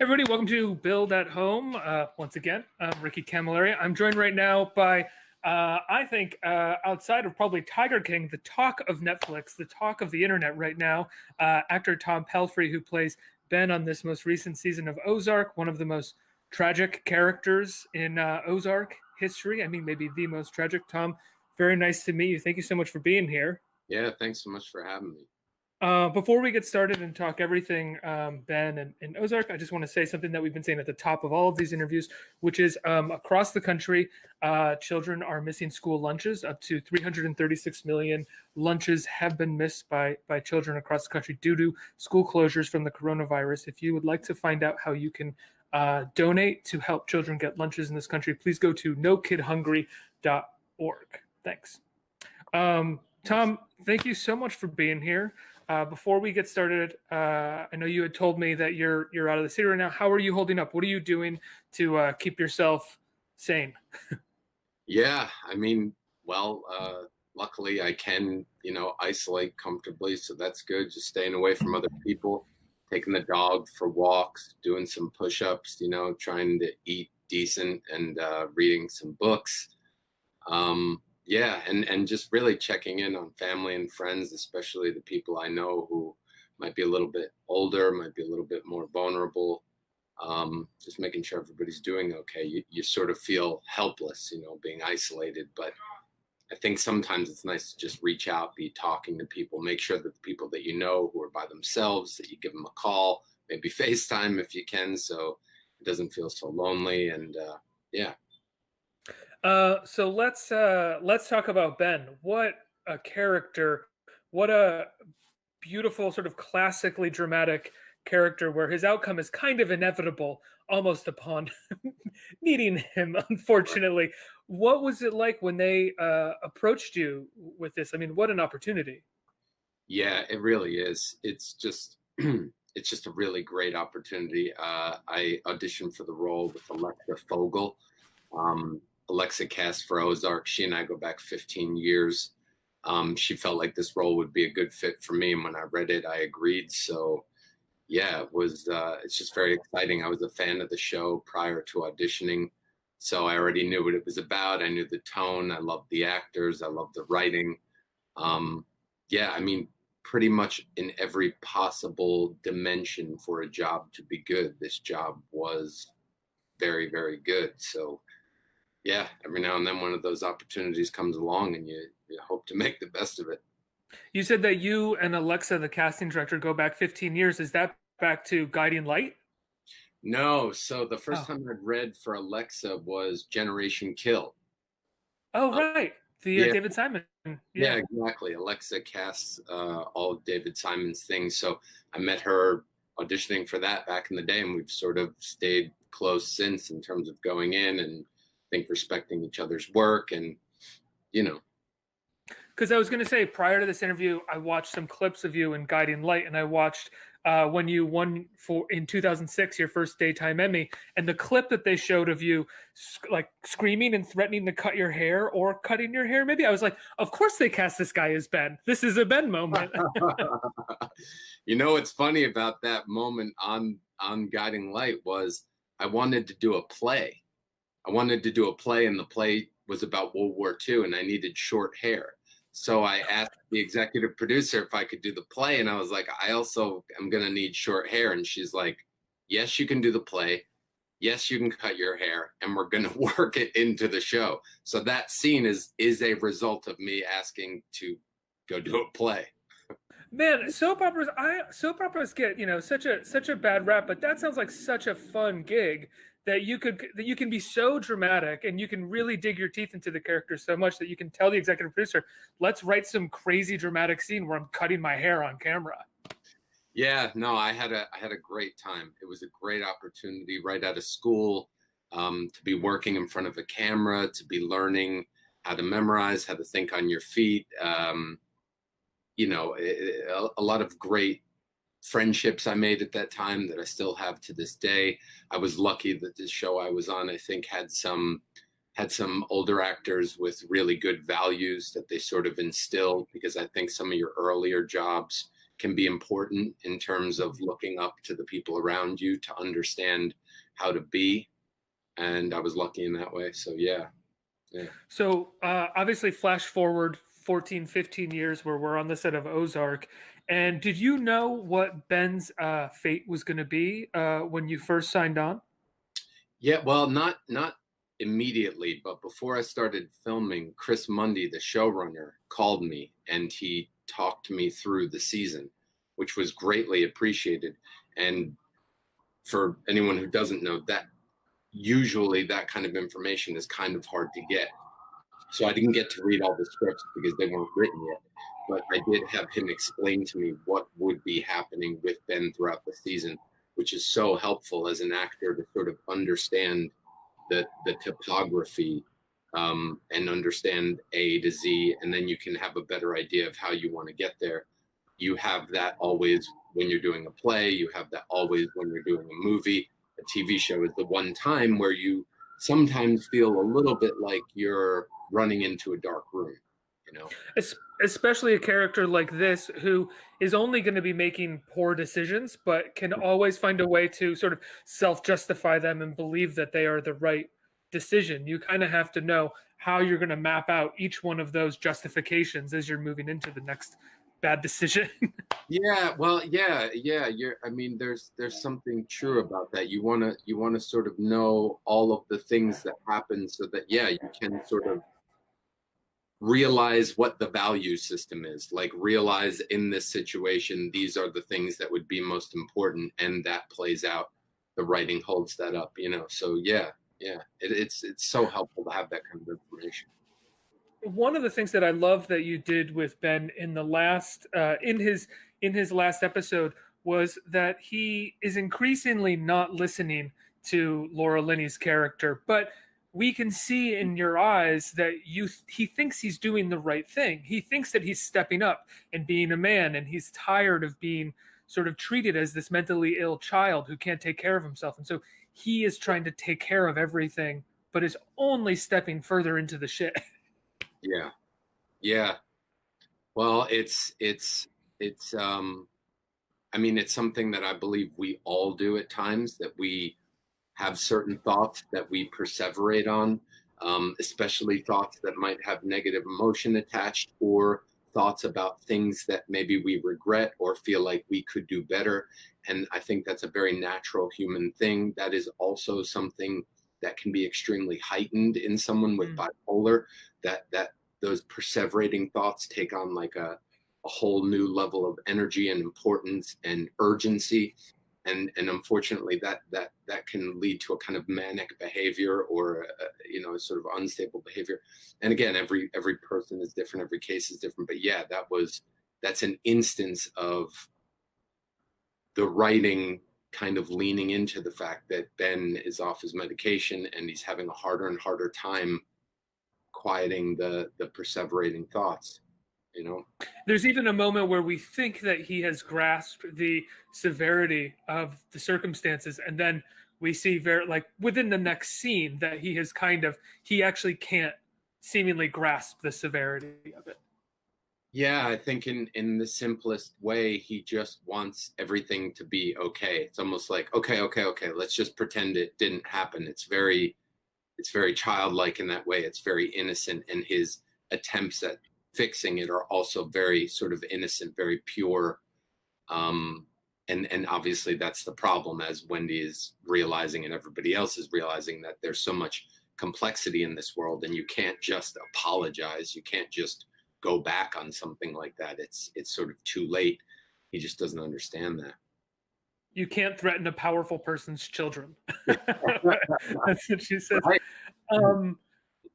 Everybody, welcome to Build at Home. Once again, I'm Ricky Camilleri. I'm joined right now by, I think, outside of probably Tiger King, the talk of Netflix, the talk of the internet right now, actor Tom Pelphrey, who plays Ben on this most recent season of Ozark, one of the most tragic characters in Ozark history. I mean, maybe the most tragic. Tom, very nice to meet you. Thank you so much for being here. Yeah, thanks so much for having me. Before we get started and talk everything, Ben and Ozark, I just want to say something that we've been saying at the top of all of these interviews, which is across the country, children are missing school lunches. Up to 336 million lunches have been missed by children across the country due to school closures from the coronavirus. If you would like to find out how you can donate to help children get lunches in this country, please go to nokidhungry.org. Thanks. Tom, thank you so much for being here. Before we get started, I know you had told me that you're out of the city right now. How are you holding up? What are you doing to keep yourself sane? Yeah, I mean, luckily I can, isolate comfortably, so that's good. Just staying away from other people, taking the dog for walks, doing some push-ups, trying to eat decent and reading some books. Yeah, and just really checking in on family and friends, especially the people I know who might be a little bit older, might be a little bit more vulnerable. Just making sure everybody's doing okay. You sort of feel helpless, being isolated. But I think sometimes it's nice to just reach out, be talking to people, make sure that the people that you know who are by themselves, that you give them a call, maybe FaceTime if you can, so it doesn't feel so lonely. And yeah. So let's talk about Ben. What a character! What a beautiful, sort of classically dramatic character, where his outcome is kind of inevitable, almost upon meeting him. Unfortunately, what was it like when they approached you with this? I mean, what an opportunity! Yeah, it really is. It's just it's just a really great opportunity. I auditioned for the role with Alexa Fogel. Alexa cast for Ozark. She and I go back 15 years. She felt like this role would be a good fit for me, and when I read it, I agreed. So, yeah, it's just very exciting. I was a fan of the show prior to auditioning, so I already knew what it was about. I knew the tone. I loved the actors. I loved the writing. Yeah, I mean, pretty much in every possible dimension for a job to be good, this job was very, very good. So, yeah, every now and then one of those opportunities comes along and you hope to make the best of it. You said that you and Alexa, the casting director, go back 15 years. Is that back to Guiding Light? No, so the first time I'd read for Alexa was Generation Kill. Oh, right. The David Simon. Yeah, exactly. Alexa casts all of David Simon's things. So I met her auditioning for that back in the day, and we've sort of stayed close since in terms of going in and think respecting each other's work and because I was going to say, prior to this interview, I watched some clips of you in Guiding Light, and I watched when you won in 2006 your first daytime Emmy, and the clip that they showed of you like screaming and threatening to cut your hair or cutting your hair, maybe I was like, of course they cast this guy as Ben. This is a Ben moment. What's funny about that moment on Guiding Light was I wanted to do a play. And the play was about World War II, and I needed short hair. So I asked the executive producer if I could do the play, and I was like, I also am going to need short hair. And she's like, yes, you can do the play. Yes, you can cut your hair, and we're going to work it into the show. So that scene is a result of me asking to go do a play. Man, soap operas get, such a bad rap, but that sounds like such a fun gig. That you can be so dramatic and you can really dig your teeth into the character so much that you can tell the executive producer, let's write some crazy dramatic scene where I'm cutting my hair on camera. Yeah, no, I had a great time. It was a great opportunity right out of school to be working in front of a camera, to be learning how to memorize, how to think on your feet. A lot of great friendships I made at that time that I still have to this day. I was lucky that the show I was on, I think, had some older actors with really good values that they sort of instilled, because I think some of your earlier jobs can be important in terms of looking up to the people around you to understand how to be. And I was lucky in that way. So yeah. So obviously, flash forward 14, 15 years where we're on the set of Ozark. And did you know what Ben's fate was going to be when you first signed on? Yeah, well, not immediately, but before I started filming, Chris Mundy, the showrunner, called me and he talked to me through the season, which was greatly appreciated. And for anyone who doesn't know, that usually that kind of information is kind of hard to get. So I didn't get to read all the scripts because they weren't written yet. But I did have him explain to me what would be happening with Ben throughout the season, which is so helpful as an actor to sort of understand the topography and understand A to Z, and then you can have a better idea of how you want to get there. You have that always when you're doing a play. You have that always when you're doing a movie. A TV show is the one time where you sometimes feel a little bit like you're running into a dark room, you know? Especially a character like this who is only going to be making poor decisions, but can always find a way to sort of self-justify them and believe that they are the right decision. You kind of have to know how you're going to map out each one of those justifications as you're moving into the next bad decision. Yeah, well, yeah. I mean, there's something true about that. You wanna sort of know all of the things that happen so that yeah, you can sort of realize what the value system is. Like realize in this situation, these are the things that would be most important, and that plays out. The writing holds that up, you know. So yeah. It's so helpful to have that kind of information. One of the things that I love that you did with Ben in the last in his last episode was that he is increasingly not listening to Laura Linney's character, but we can see in your eyes that he thinks he's doing the right thing. He thinks that he's stepping up and being a man, and he's tired of being sort of treated as this mentally ill child who can't take care of himself. And so he is trying to take care of everything, but is only stepping further into the shit. Yeah, yeah. Well, it's I mean, it's something that I believe we all do at times, that we have certain thoughts that we perseverate on, especially thoughts that might have negative emotion attached, or thoughts about things that maybe we regret or feel like we could do better. And I think that's a very natural human thing. That is also something that can be extremely heightened in someone with bipolar, that those perseverating thoughts take on like a whole new level of energy and importance and urgency. And unfortunately that can lead to a kind of manic behavior, or you know, sort of unstable behavior. And again, every person is different, every case is different, but yeah, that's an instance of the writing kind of leaning into the fact that Ben is off his medication and he's having a harder and harder time quieting the perseverating thoughts, you know. There's even a moment where we think that he has grasped the severity of the circumstances, and then we see very like within the next scene that he actually can't seemingly grasp the severity of it. Yeah, I think in the simplest way, he just wants everything to be okay. It's almost like okay, let's just pretend it didn't happen. It's very childlike in that way. It's very innocent, and his attempts at fixing it are also very sort of innocent, very pure. And obviously that's the problem, as Wendy is realizing and everybody else is realizing, that there's so much complexity in this world, and you can't just apologize. You can't just go back on something like that. It's sort of too late. He just doesn't understand that. You can't threaten a powerful person's children. That's what she says. Right. Um,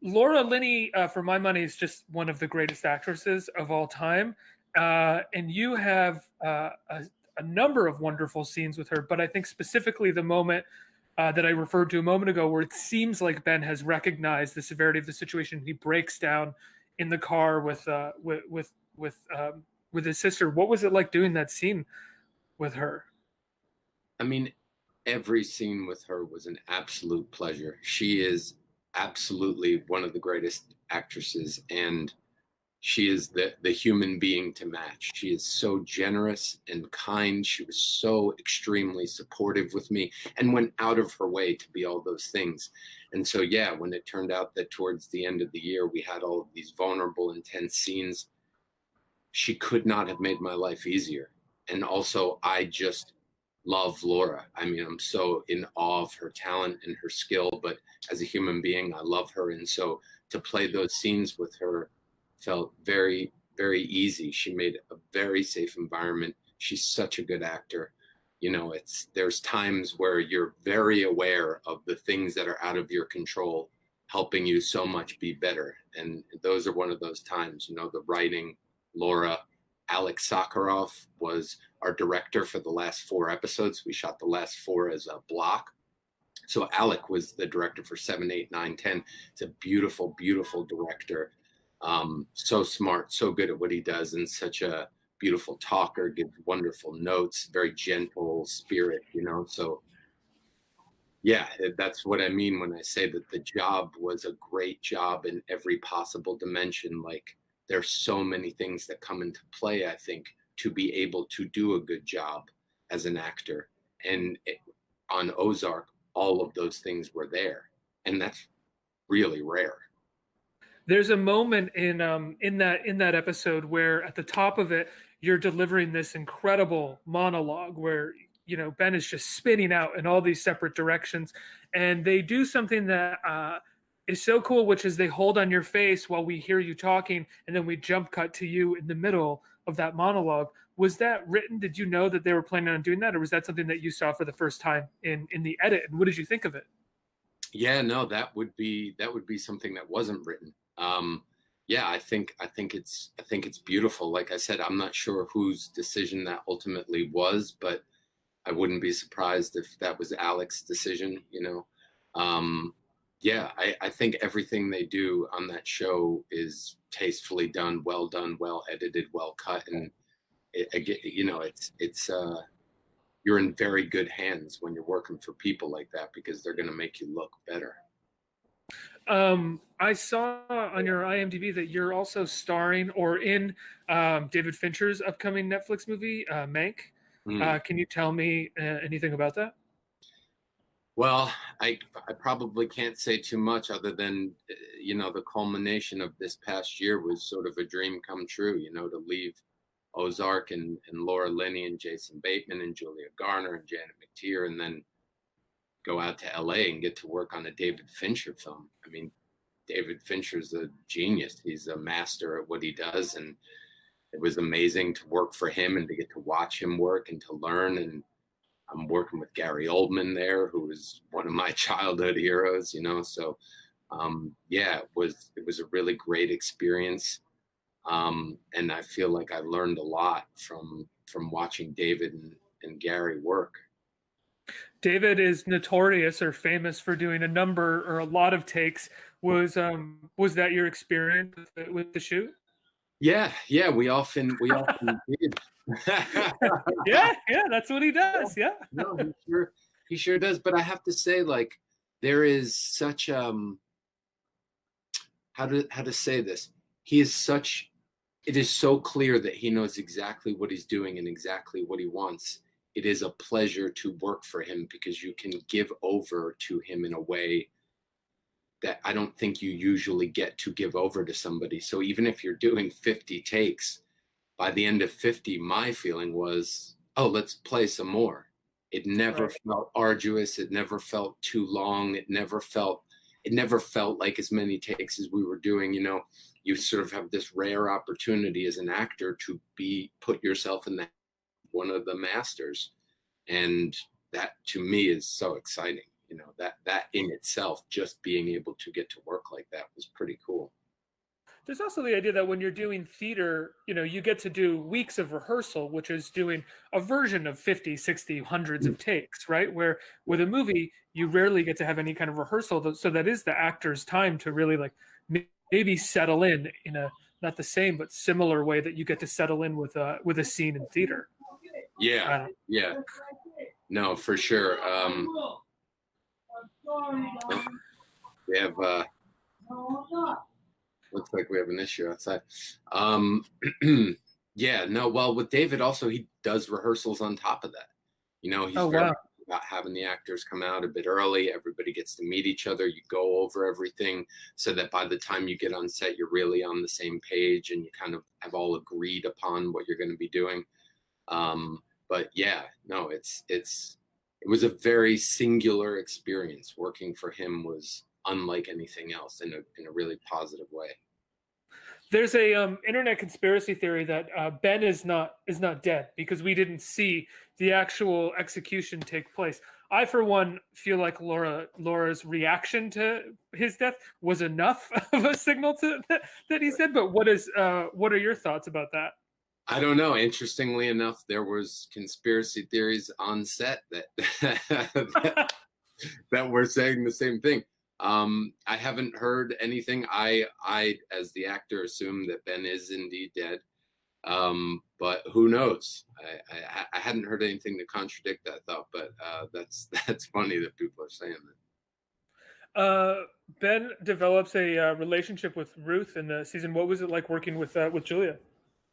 Laura Linney, for my money, is just one of the greatest actresses of all time. And you have a number of wonderful scenes with her, but I think specifically the moment that I referred to a moment ago, where it seems like Ben has recognized the severity of the situation. He breaks down in the car with his sister. What was it like doing that scene with her? I mean, every scene with her was an absolute pleasure. She is absolutely one of the greatest actresses, and she is the human being to match. She is so generous and kind. She was so extremely supportive with me and went out of her way to be all those things. And so, yeah, when it turned out that towards the end of the year, we had all of these vulnerable, intense scenes, she could not have made my life easier. And also, I just love Laura. I mean, I'm so in awe of her talent and her skill, but as a human being, I love her. And so to play those scenes with her felt very, very easy. She made a very safe environment. She's such a good actor. You know, there's times where you're very aware of the things that are out of your control, helping you so much be better. And those are one of those times, you know, the writing, Laura. Alex Sakharov was our director for the last 4 episodes. We shot the last 4 as a block. So Alec was the director for 7, 8, 9, 10. It's a beautiful, beautiful director. So smart, so good at what he does, and such a beautiful talker, gives wonderful notes, very gentle spirit, you know. So yeah, that's what I mean when I say that the job was a great job in every possible dimension. Like, there's so many things that come into play, I think, to be able to do a good job as an actor. And on Ozark, all of those things were there. And that's really rare. There's a moment in that episode where at the top of it you're delivering this incredible monologue where, you know, Ben is just spinning out in all these separate directions, and they do something that is so cool, which is they hold on your face while we hear you talking, and then we jump cut to you in the middle of that monologue. Was that written? Did you know that they were planning on doing that, or was that something that you saw for the first time in the edit? And what did you think of it? Yeah, no, that would be something that wasn't written. Yeah, I think it's beautiful. Like I said, I'm not sure whose decision that ultimately was, but I wouldn't be surprised if that was Alex's decision, you know. Yeah, I think everything they do on that show is tastefully done, well edited, well cut, and you know, it's you're in very good hands when you're working for people like that, because they're going to make you look better. I saw on your IMDb that you're also starring or in David Fincher's upcoming Netflix movie, Mank. Can you tell me anything about that? Well, I probably can't say too much other than, you know, the culmination of this past year was sort of a dream come true, you know, to leave Ozark and Laura Linney and Jason Bateman and Julia Garner and Janet McTeer, and then go out to LA and get to work on a David Fincher film. I mean, David Fincher's a genius. He's a master at what he does. And it was amazing to work for him and to get to watch him work and to learn. And I'm working with Gary Oldman there, who was one of my childhood heroes, you know. So yeah, it was a really great experience. And I feel like I learned a lot from watching David and Gary work. David is notorious or famous for doing a number or a lot of takes. Was that your experience with the shoot? Yeah, we often did. yeah, that's what he does. Yeah. No, he sure does. But I have to say, like, there is such how to say this. It is so clear that he knows exactly what he's doing and exactly what he wants. It is a pleasure to work for him because you can give over to him in a way that I don't think you usually get to give over to somebody. So even if you're doing 50 takes, by the end of 50, my feeling was, oh, let's play some more. It never felt arduous. It never felt too long. It never felt like as many takes as we were doing. You know, you sort of have this rare opportunity as an actor to put yourself in one of the masters. And that to me is so exciting. You know, that in itself, just being able to get to work like that was pretty cool. There's also the idea that when you're doing theater, you know, you get to do weeks of rehearsal, which is doing a version of 50, 60, hundreds of takes, right? Where with a movie, you rarely get to have any kind of rehearsal. So that is the actor's time to really like maybe settle in a, not the same, but similar way that you get to settle in with a scene in theater. Yeah. No, for sure. We have Looks like we have an issue outside. Yeah, no, well, with David also, he does rehearsals on top of that. You know, he's Oh, very wow. about having the actors come out a bit early. Everybody gets to meet each other. You go over everything so that by the time you get on set, you're really on the same page and you kind of have all agreed upon what you're going to be doing. But yeah, no, it was a very singular experience. Working for him was unlike anything else in a really positive way. There's a internet conspiracy theory that Ben is not dead because we didn't see the actual execution take place. I, for one, feel like Laura's reaction to his death was enough of a signal to that he's dead. But what are your thoughts about that? I don't know. Interestingly enough, there was conspiracy theories on set that that were saying the same thing. I haven't heard anything. I, as the actor, assume that Ben is indeed dead. But who knows? I hadn't heard anything to contradict that thought. But that's funny that people are saying that. Ben develops a relationship with Ruth in the season. What was it like working with Julia?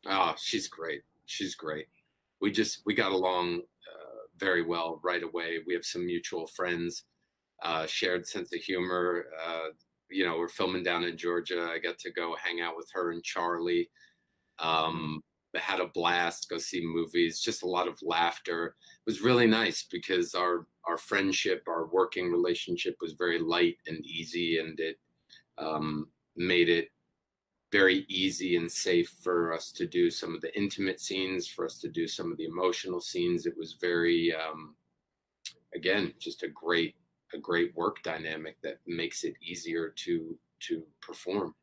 Oh, she's great. She's great. We got along very well right away. We have some mutual friends, shared sense of humor. You know, we're filming down in Georgia. I got to go hang out with her and Charlie. Had a blast, go see movies, just a lot of laughter. It was really nice because our friendship, our working relationship was very light and easy, and it made it very easy and safe for us to do some of the intimate scenes, for us to do some of the emotional scenes. It was very, again, just a great work dynamic that makes it easier to perform.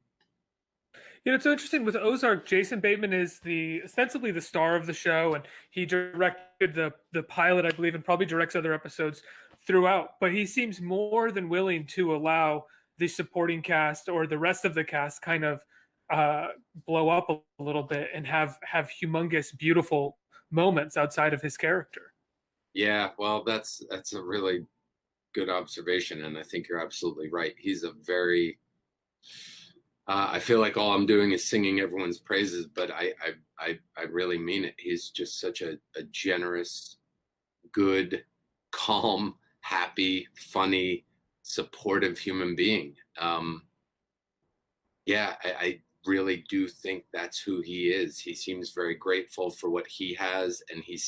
You know, it's so interesting with Ozark. Jason Bateman is ostensibly the star of the show, and he directed the pilot, I believe, and probably directs other episodes throughout. But he seems more than willing to allow the supporting cast or the rest of the cast kind of blow up a little bit and have humongous, beautiful moments outside of his character. Yeah, well, that's a really good observation, and I think you're absolutely right. He's a very I feel like all I'm doing is singing everyone's praises, but I really mean it. He's just such a generous, good, calm, happy, funny, supportive human being. Yeah, I really do think that's who he is. He seems very grateful for what he has, and he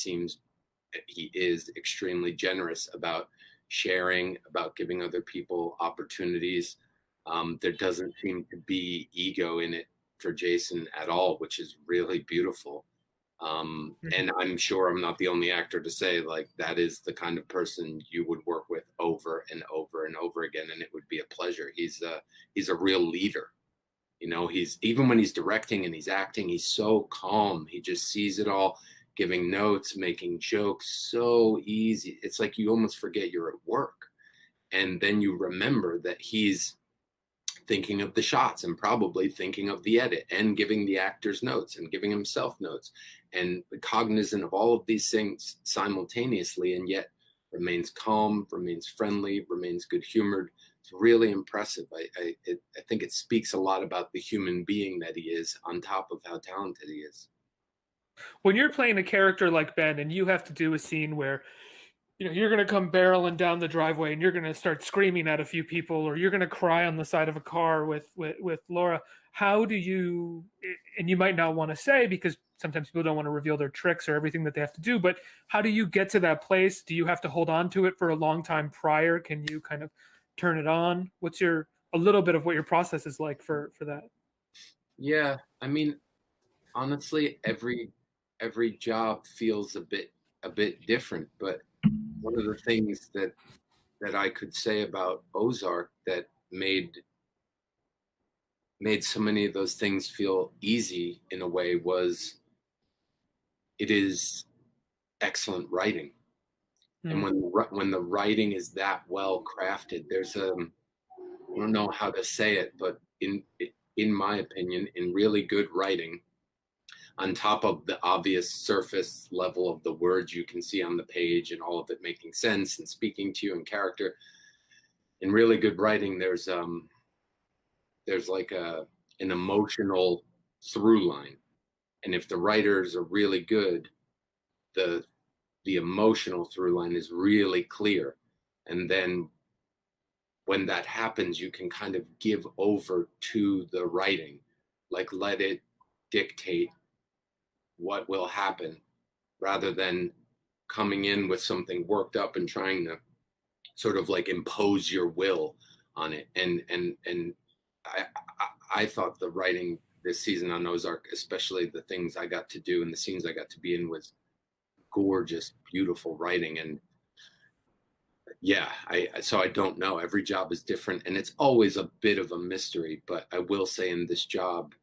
is extremely generous about sharing, about giving other people opportunities. There doesn't seem to be ego in it for Jason at all, which is really beautiful. And I'm sure I'm not the only actor to say like that is the kind of person you would work with over and over and over again, and it would be a pleasure. He's a real leader. You know, he's even when he's directing and he's acting, he's so calm. He just sees it all, giving notes, making jokes, so easy. It's like you almost forget you're at work, and then you remember that he's thinking of the shots and probably thinking of the edit and giving the actors notes and giving himself notes and cognizant of all of these things simultaneously, and yet remains calm, remains friendly, remains good humored. It's really impressive. I think it speaks a lot about the human being that he is on top of how talented he is. When you're playing a character like Ben and you have to do a scene where you're going to come barreling down the driveway and you're going to start screaming at a few people, or you're going to cry on the side of a car with Laura. How do you, and you might not want to say because sometimes people don't want to reveal their tricks or everything that they have to do, but how do you get to that place? Do you have to hold on to it for a long time prior? Can you kind of turn it on? What's a little bit of what your process is like for that? Yeah, I mean, honestly, every job feels a bit different, but one of the things that I could say about Ozark that made so many of those things feel easy in a way was it is excellent writing. And when the writing is that well crafted, there's I don't know how to say it, but in my opinion, in really good writing, on top of the obvious surface level of the words you can see on the page and all of it making sense and speaking to you in character, in really good writing, there's like an emotional through line. And if the writers are really good, the emotional through line is really clear. And then when that happens, you can kind of give over to the writing, like let it dictate what will happen rather than coming in with something worked up and trying to sort of like impose your will on it. And I thought the writing this season on Ozark, especially the things I got to do and the scenes I got to be in, was gorgeous, beautiful writing. And yeah, so I don't know. Every job is different, and it's always a bit of a mystery. But I will say, in this job,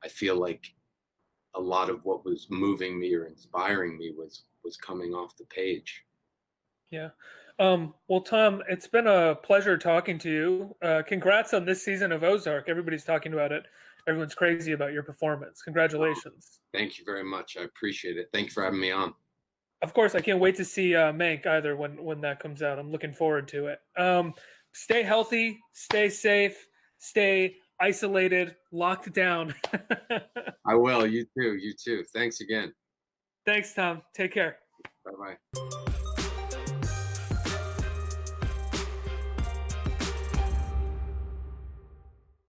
I feel like a lot of what was moving me or inspiring me was coming off the page. Yeah. Well, Tom, it's been a pleasure talking to you. Congrats on this season of Ozark. Everybody's talking about it. Everyone's crazy about your performance. Congratulations. Thank you very much. I appreciate it. Thank you for having me on. Of course, I can't wait to see Mank either when that comes out. I'm looking forward to it. Stay healthy, stay safe, stay isolated, locked down. I will. You too. You too. Thanks again. Thanks, Tom. Take care. Bye-bye.